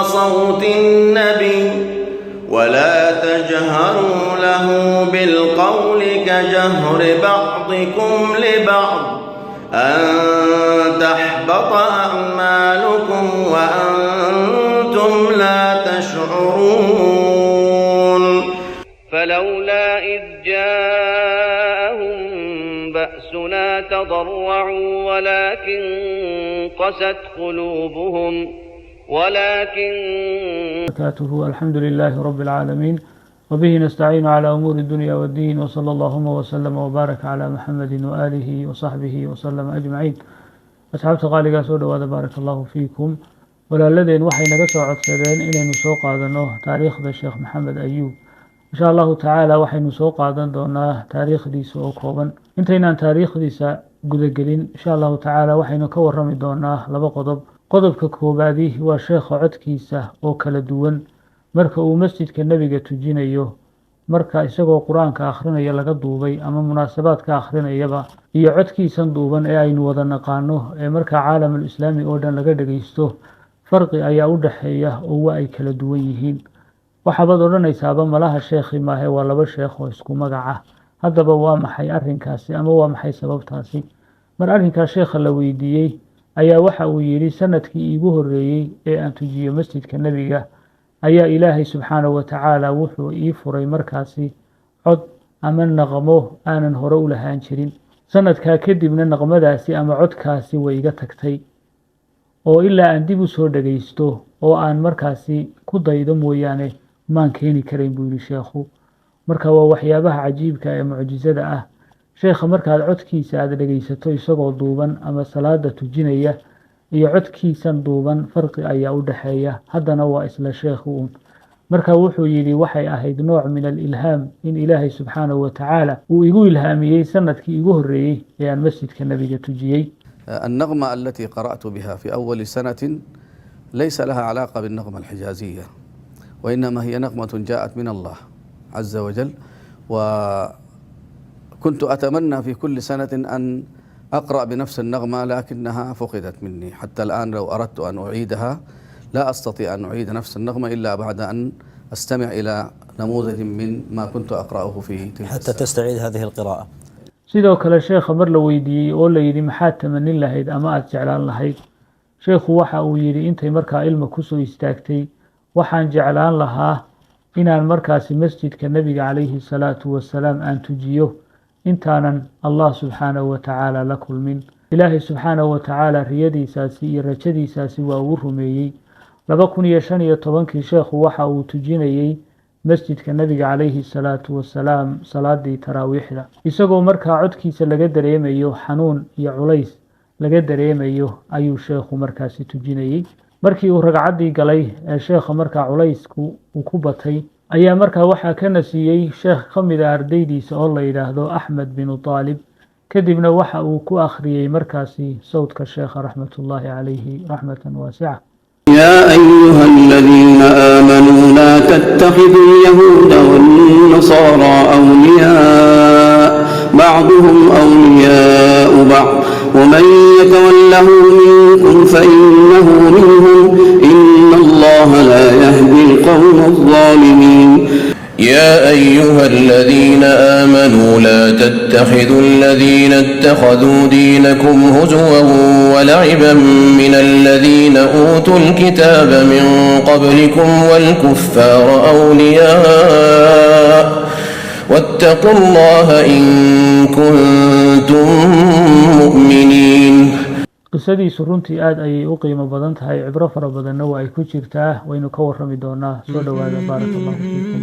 صوت النبي ولا تجهروا له بالقول كجهر بعضكم لبعض أن تحبط أعمالكم وأنتم لا تشعرون فلولا إذ جاءهم بأسنا تضرعوا ولكن قست قلوبهم الحمد لله رب العالمين وبه نستعين على أمور الدنيا والدين وصلى اللهم وسلم وبارك على محمد وآله وصحبه وسلم أجمعين. أصحابت قالقا سودة وهذا بارك الله فيكم ولا الذين وحي نقصوا عدسدين إلى نسوق عدنه تاريخ الشيخ محمد أيوب إن شاء الله تعالى وحي نسوق عدن دونه تاريخ دي سوقوبا انتينا تاريخ دي سقدقلين إن شاء الله تعالى وحي نكور رمي دونه لبا qodobka koobaadi waa sheekha codkiisa oo kala duwan marka uu masjidka nabiga tujinayo marka isagoo quraanka akhrinaya laga duubay ama munaasabaadka akhrinayaba iyo codkiisan duuban ee aynu wada naqaano ee marka caalamul islaami oo dhan laga dhageysto farqi ayaa u dhaxeeya oo ay kala duwan yihiin waxaad odhanaysaaba malaha sheekhi maahe waa laba sheekh oo isku magaca haddaba waa maxay arrinkaasi ama waa maxay sababtaasi mar arrinka sheekha la weydiiyay ayaa waxa uu yiri sanadkii iigu horeeyay ee aan tujiyo masjidka nabiga ayaa ilaahay subxaanahu wa ta'ala wuxuu ii furay markaasi cod ama naqmo aanan hore u lahaan jirin sanadka kadibna naqmadaasi ama codkaasi way iga tagtay oo ilaa aan dib u soo dhageysto oo aan markaasi ku daydo mooyaane maan keeni karayn buu yiri sheekhu marka waa waxyaabaha cajiibka ee mucjisada ah sheekha markaad codkiisa aad dhageysato isagoo duuban ama salaada tujinaya iyo codkiisan duuban farqi ayaa u dhaxeeya haddana waa isla sheekhu marka wuxuu yiri waxay ahayd nooc min al-ilham in ilaahay subxaanahu wa ta'ala uu igu ilhaamiyay sanadkii igu horeeyay ee aan masjidka nabiga tujiyay. النغمة التي قرأت بها في أول سنة ليس لها علاقة بالنغمة الحجازية وإنما هي نغمة جاءت من الله عز وجل كنت أتمنى في كل سنة أن أقرأ بنفس النغمة لكنها فقدت مني حتى الآن لو أردت أن أعيدها لا أستطيع أن أعيد نفس النغمة إلا بعد أن أستمع إلى نموذج من ما كنت أقرأه في تلك حتى تستعيد هذه القراءة. sidoo kale sheekha mar la weydiiyay oo la yiri maxaad tamanin lahayd ama aad jeclaan lahayd sheekhu waxa uu yiri intay markaa ilmo ku soo istaagtay waxaan jeclaan lahaa inaan markaasi masjidka nabiga calayhi salaatu wasalaam aan tujiyo intaanan Allah subxaanahu wa ta'ala la kulmin ilaahay subxaanahu wa ta'ala riyadiisaasi iyo rajadiisaasi waa uu rumeeyay 2015 sheekhu waxa uu tujinayay masjidka nabiga calayhi salaatu wasalaam salaadii taraawiixda isagoo markaa codkiisa laga dareemayo xanuun iyo culays laga dareemayo ayuu sheekhu markaasi tujinayay markii uu ragcadii galay ee sheekha markaa culaysku uu ku batay ayaa markaa waxaa ka nasiyay sheekh kamid ah ardaydiisa oo la yiraahdo Ahmed bin Talib kadibna waxa uu ku akhriyay markaasi sawdka sheekha raxmatullaahi calayhi rahmatan waasi'a. يا أيها الذين آمنوا لا تتخذوا اليهود والنصارى أولياء بعضهم أولياء بعض ومن يتوله منكم فإنه منهم إن الله لا يهدي القوم الظالمين. يا أيها الذين آمنوا لا تتخذوا الذين اتخذوا دينكم هزوا ولعبا من الذين أوتوا الكتاب من قبلكم والكفار أولياء واتقوا الله إن كنتم مؤمنين. qisadiisu runtii aad ayay u qiimo badan tahay cibro fara badanna waa ay ku jirtaa waynu ka warrami doonaa soo dhawaada barakallahu fiikum.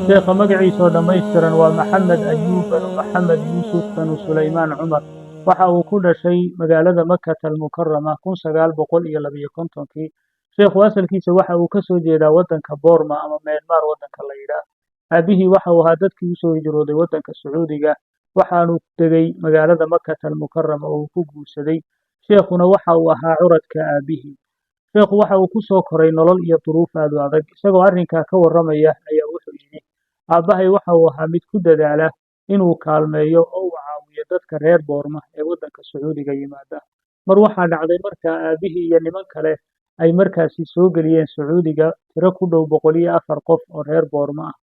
sheekha magaciisa dhammaystiran waa Maxamed Ayuub bin Maxamed Yuusuf bin Suleymaan Cumar waxa uu ku dhashay magaalada Makkah al-Mukarrama 1952 sheekhu asalkiisa waxa uu ka soo jeedaa wadanka Boorma ama Myanmar wadanka la yiraahdo aabihii waxa uu ahaa dadkii u soo hijrooday wadanka Sacuudiga waxaanu tegay magaalada Makkah al-Mukarrama oo ku guursaday sheekhuna waxa uu ahaa curadka aabihii sheekhu waxa uu ku soo koray nolol iyo duruuf aad u adag isagoo arrinka ka waramaya ayaa wuxuu yiri aabbahay waxa uu ahaa mid ku dadaala inuu kaalmeeyo oo uu caawiyo dadka reer Boorma ee waddanka Sacuudiga yimaada. Mar waxaa dhacday markaa aabbihii iyo niman kale ay markaasi soo geliyeen Sacuudiga tiro ku dhow 104 qof oo reer Boorma ah.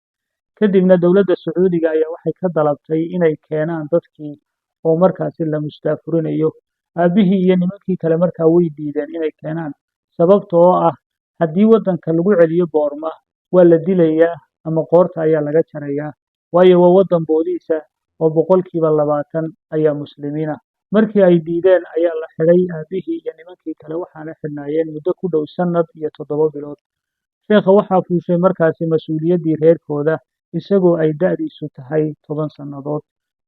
Kadibna dowladda Sacuudiga ayaa waxay ka dalabtay inay keenaan dadkii oo markaasi la mustaafurinayo. Aabbihii iyo nimankii kale markaa way diideen inay keenaan sababtoo ah haddii waddanka lagu celiyo Boorma waa la dilayaa ama qoorta ayaa laga jarayaa, waayo waa waddan boodiisa oo 20% ayaa muslimiin ah. Markii ay diideen ayaa la xidhay aabbihii iyo nimankii kale waxaana xidhnaayeen muddo ku dhow sannad iyo 7 bilood. Sheekha waxaa fuushay markaasi mas'uuliyaddii reerkooda isagoo ay da'diisu tahay 10 sannadood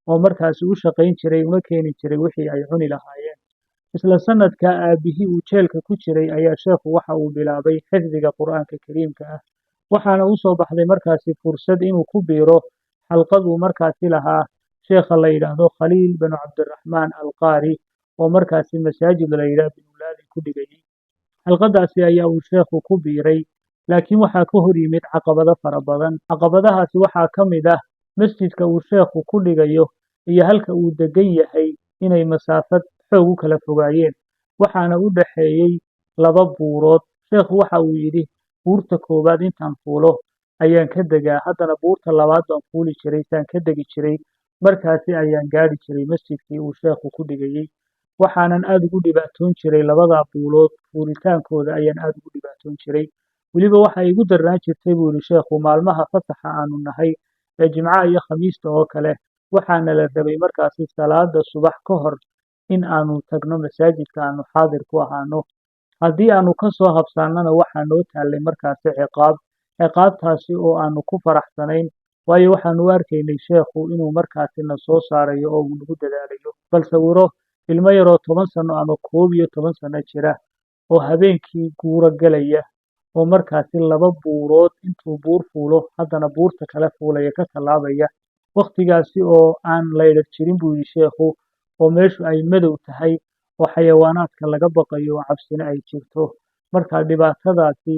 oo markaasi u shaqayn jiray una keeni jiray wixii ay cuni lahaayeen. Isla sanadka aabbihii uu jeelka ku jiray ayaa sheekhu waxa uu bilaabay xifdiga Qur'aanka Kariimka ah, waxaana u soo baxday markaasi fursad inuu ku biiro xalqad uu markaasi lahaa sheekha la yidhaahdo Khaliil bin Cabdiraxmaan Alqaari oo markaasi masaajid la yidhaahdo Bimulaadi ku dhigayay. Xalqadaasi ayaa uu sheekhu ku biiray, laakiin waxaa ka hor yimid caqabado fara badan. Caqabadahaasi waxaa ka mid ah masjidka uu sheekhu ku dhigayo iyo halka uu degan yahay inay masaafad xoog u kala fogaayeen, waxaana u dhaxeeyay 2 buurood. Sheekhu waxa uu yidhi, buurta koowaad intaan fuulo ayaan ka degaa, haddana buurta labaad baan fuuli jiray saan ka degi jiray, markaasi ayaan gaadhi jiray masjidkii uu sheekhu ku dhigayay. Waxaanan aad ugu dhibaatoon jiray 2daa buulood, fuulitaankooda ayaan aad ugu dhibaatoon jiray. Weliba waxa igu darnaan jirtay buu yidhi sheekhu maalmaha fasaxa aanu nahay ee Jimcaha iyo Khamiista oo kale, waxaana la rabay markaasi salaada subax ka hor in aanu tagno masaajidka aanu xaadir ku ahaano. Haddii aanu ka soo habsaannana waxaa noo taallay markaasi ciqaabtaasi oo aanu ku faraxsanayn, waayo waxaanu u arkaynay sheekhu inuu markaasi na soo saarayo oo uu nagu dadaalayo. Bal sawiro ilmo yaroo 10 sano ama 11 sano jira oo habeenkii guura galaya oo markaasi 2 buurood intuu buur fuulo haddana buurta kale fuulaya ka tallaabaya. Waqtigaasi oo aan laydhar jirin buu yidhi sheekhu, oo meeshu ay madow tahay oo xayawaanaadka laga baqayo oo cabsina ay jirto. Markaa dhibaatadaasi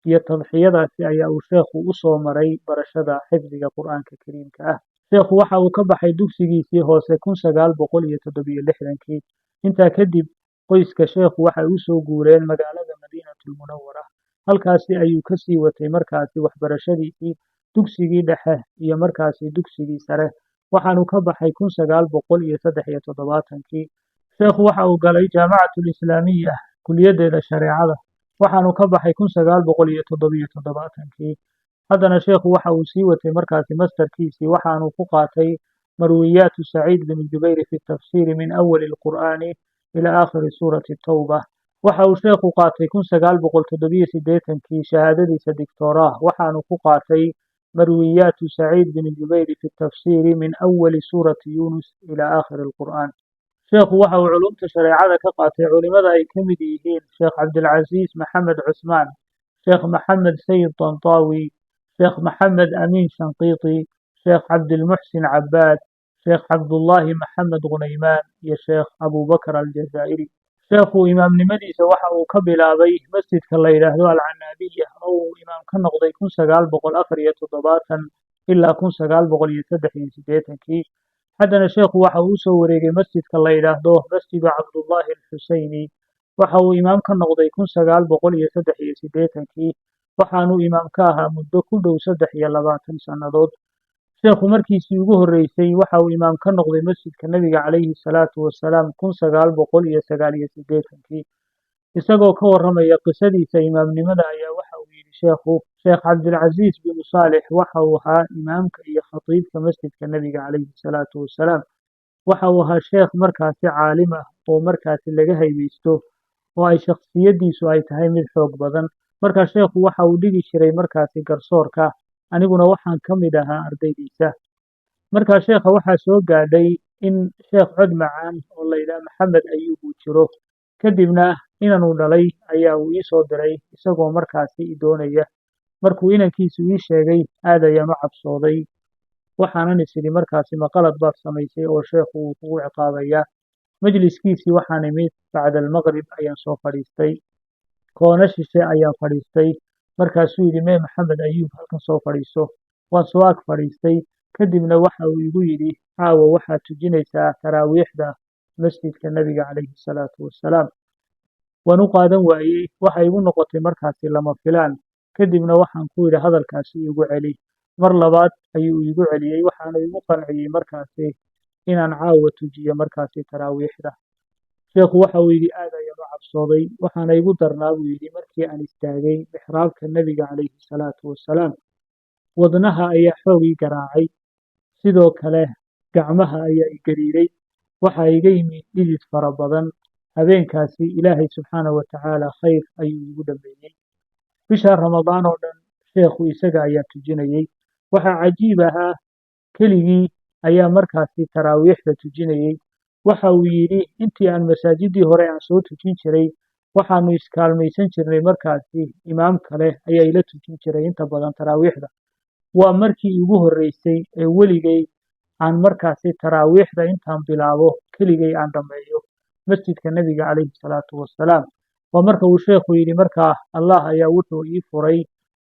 iyo tadxiyadaasi ayaa uu sheekhu u soo maray barashada xifdiga Qur'aanka Kariimka ah. Sheekhu waxa uu ka baxay dugsigiisii hoose 1967. Intaa kadib qoyska sheekhu waxay u soo guureen magaalada Madiinatul Munawwara. Halkaasi ayuu ka sii watay markaasi waxbarashadiisii dugsigii dhexe iyo markaasi dugsigii sare, waxaanu ka baxay 1973. Sheekhu waxa uu galay Jaamacatul Islaamiya kulliyadeeda shareecada, waxaanu ka baxay 1977. haddana sheekhu waxa uu sii watay markaasi masterkiisii waxaanu ku qaatay marwiyaatu Saciid bin Jubayr fi tafsiiri min awali alqur'aani ila aakhiri suurati Tawba. waxa uu sheekhu qaatay 1987 shahaadadiisa doctoraa waxaanu ku qaatay marwiyaatu Saciid bin Jubayr fi tafsiiri min awali suurati Yunus ila aakhiri alqur'aan. sheekhu waxa uu culumta shareecada ka qaatay culimada ay ka mid yihiin Sheekh Cabdilcasiis Maxamed Cusmaan, Sheekh Maxamed Sayid Tantawi, Sheekh Maxamed Amiin Shanqiiti, Sheekh Cabdilmuxsin Cabbaad, Sheekh Cabdullaahi Maxamed Ghunaymaan iyo Sheekh Abubakar Aljazaa'iri. sheekhu imaamnimadiisa waxa uu ka bilaabay masjidka la yidhaahdo Alcanaabiya oo uu imaam ka noqday 1974 ilaa 1983. haddana sheekhu waxa uu soo wareegay masjidka la yidhaahdo Masjidu Cabdullaahi Alxuseyni. waxa uu imaam ka noqday 1983, waxaanuu imaam ka ahaa muddo ku dhow 23 sannadood. sheekhu markiisii ugu horreysay waxa uu imaam ka noqday masjidka Nebiga calayhi salaatu wasalaam 1989. isagoo ka warramaya qisadiisa imaamnimada ayaa waxa uu yidhi sheekhu, Sheekh Cabdilcasiis bin Saalix waxa uu ahaa imaamka iyo khatiibka masjidka Nebiga calayhi salaatu wasalaam. waxa uu ahaa sheekh markaasi caalim ah oo markaasi laga haybeysto oo ay shakhsiyadiisu ay tahay mid xoog badan. markaa sheekhu waxa uu dhigi jiray markaasi garsoorka, aniguna waxaan ka mid ahaa ardaydiisa. markaa sheekha waxaa soo gaadhay in sheekh cod macaan oo la yidhaah Maxamed Ayuub uu jiro. kadibna inanuu dhalay ayaa uu ii soo diray isagoo markaasi i doonaya. markuu inankiisu ii sheegay aad ayaan u cabsooday, waxaanan is idhi markaasi ma qalad baad samaysay oo sheekhu uu kugu ciqaabayaa. majliskiisii waxaan imid bacda almaqrib ayaan soo fadhiistay, koona shishe ayaan fadhiistay. markaasuu yidhi mee Maxamed Ayuub halkan soo fadhiiso. وسواك فريستي كدبنا وحا ويقولي عاو وحا تجينيسا تراويحدا مسجد النبي عليه الصلاة والسلام ونقادا وأي وحا يقول نقطي مركاسي لما فلان كدبنا وحا نقول هذا الكاسي يقول علي مرلبات أيو يقول علي وحا يقول قنعي مركاسي إن أن عاو تجي مركاسي تراويحدا شيخ waxa uu yidhi aad ayaan u cabsooday waxaana igu darnaa buu yidhi markii aan istaagay mixraabka nebiga calayhi salaatu wasalaam wadnaha ayaa xoog ii garaacay sidoo kale gacmaha ayaa i gariiray waxaa iga yimid dhidid fara badan habeenkaasi ilaahay subxaanahu watacaala khayr ayuu igu dhameeyey bisha ramadaan oo dhan sheekhu isaga ayaa tujinayey waxaa cajiib ahaa keligii ayaa markaasi taraawiixda tujinayey waxa uu yidhi intii aan masaajidii hore aan soo tujin jiray waxaanu iskaalmaysan jirnay markaasi imaam kale ayaa ila tujin jiray inta badan taraawiixda waa markii ugu horeysay ee weligay aan markaasi taraawiixda intaan bilaabo keligay aan dhameeyo masjidka nebiga calayhi salaatu wasalaam waa marka uu sheekhu yidhi markaa allah ayaa wuxuu ii furay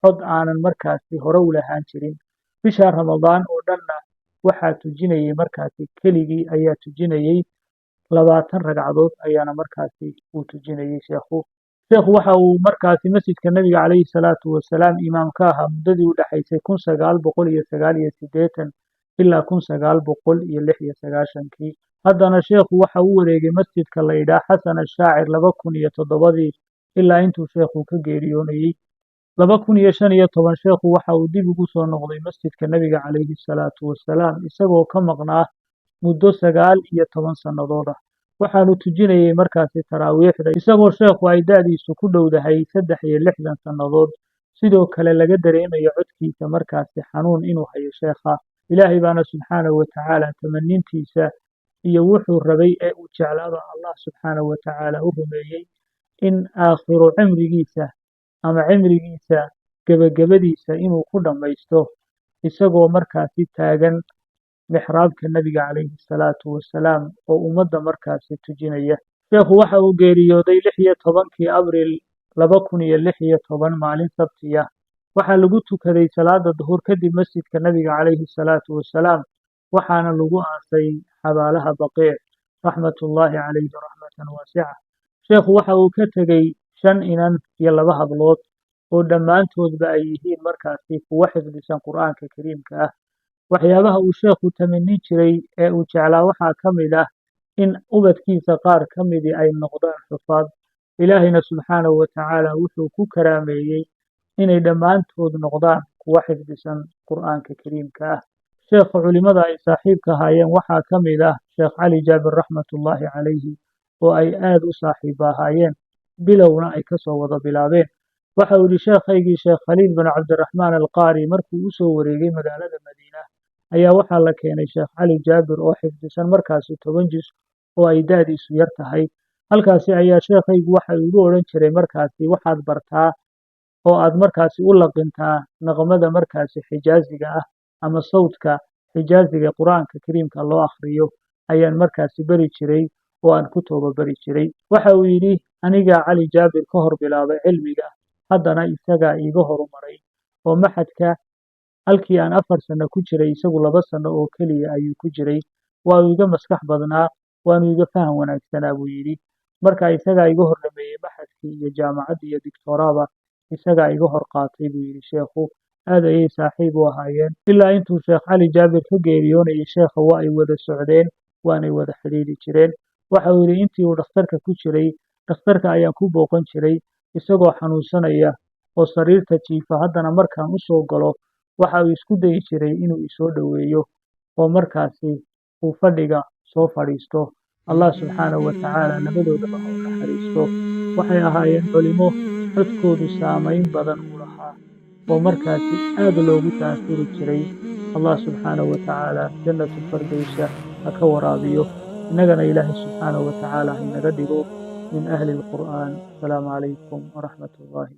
cod aanan markaasi hore u lahaan jirin bisha ramadaan oo dhanna waxaa tujinayay markaasi keligii ayaa tujinayay 20 ragcadood ayaana markaasi uu tujinayay sheekhu waxa uu markaasi masjidka nabiga calayhi salaatu wasalaam imaam ka ahaa muddadii u dhaxaysay 1989 ilaa 1996 haddana sheekhu waxa uu wareegay masjidka la yidhaah xasan ashaacir 2007 ilaa intuu sheekhu ka geeriyoonayay 2015 sheekhu waxa uu dib ugu soo noqday masjidka nabiga calayhi salaatu wasalaam isagoo ka maqnaa muddo 19 sannadood ah waxaanu tujinayay markaasi taraawiixda isagoo sheekhu ay da'diisu ku dhowdahay 63 sannadood sidoo kale laga dareemayo codkiisa markaasi xanuun inuu hayo sheekha ilaahay baana subxaanahu watacaala tamanintiisa iyo wuxuu rabay ee uu jeclaaba allah subxaanahu watacaala u rumeeyey in aakhiru cimrigiisa ama cimrigiisa gabagabadiisa inuu ku dhammaysto isagoo markaasi taagan mixraabka nabiga calayhi salaatu wasalaam oo ummadda markaasi tujinaya sheekhu waxa uu geeriyooday 16 abriil 2016 maalin sabtiya waxaa lagu tukaday salaada duhur kadib masjidka nabiga calayhi salaatu wasalaam waxaana lagu aasay xabaalaha baqiic raxmatullaahi calayhi raxmatan waasica sheekhu waxa uu ka tegey 5 inan iyo 2 hablood oo dhammaantoodba ay yihiin markaasi kuwa xifdisan qur'aanka kariimka ah waxyaabaha uu sheekhu tamanin jiray ee uu jeclaa waxaa ka mid ah in ubadkiisa qaar ka midii ay noqdaan xufaad ilaahayna subxaanahu watacaala wuxuu ku karaameeyey inay dhammaantood noqdaan kuwa xifdisan qur'aanka kariimka ah sheekha culimada ay saaxiibka ahaayeen waxaa ka mid ah sheekh cali jaabir raxmatullaahi calayhi oo ay aad u saaxiiba ahaayeen bilowna ay kasoo wada bilaabeen waxa uu yidhi sheekhaygii sheekh khaliil bin cabdiraxmaan alqaari markuu u soo wareegay magaalada madiina ayaa waxaa la keenay sheekh cali jaabir oo xifdisan markaasi 10 juz oo ay da'diisu yar tahay halkaasi ayaa sheekhaygu waxa uu igu odhan jiray markaasi waxaad bartaa oo aad markaasi u laqintaa naqmada markaasi xijaaziga ah ama sawdka xijaaziga qur'aanka kariimka loo akhriyo ayaan markaasi bari jiray oo aan ku toobabari jiray waxa uu yidhi aniga cali jaabir ka hor bilaabay cilmiga haddana isagaa iiga horumaray oo maxadka halkii aan 4 sano ku jiray isagu 2 sano oo keliya ayuu ku jiray waa uu iga maskax badnaa waanu iga faham wanaagsanaa buu yidhi marka isagaa iga hor dhameeyey maxadkii iyo jaamacaddii iyo digtooraaba isagaa iga hor qaatay buu yidhi sheekhu aad ayay saaxiib u ahaayeen ilaa intuu sheekh cali jaabir ka geeriyoonayay sheekha waa ay wada socdeen waanay wada xidhiidhi jireen waxa uu yidhi intii uu dhakhtarka ku jiray dhakhtarka ayaan ku booqan jiray isagoo xanuunsanaya oo sariirta jiifa haddana markaan u soo galo waxa uu isku dayi jiray inuu isoo dhoweeyo oo markaasi uu fadhiga soo fadhiisto allah subxaanahu watacaala labadoodaba ha u naxariisto waxay ahaayeen culimo codkoodu saamayn badan u lahaa oo markaasi aad loogu taasuri jiray allah subxaanahu watacaala jannatu firdowsa ha ka waraabiyo innagana ilaahay subxaanahu watacaala ha inaga dhigo min ahli alqur'aan asalaamu calaykum waraxmat ullaahi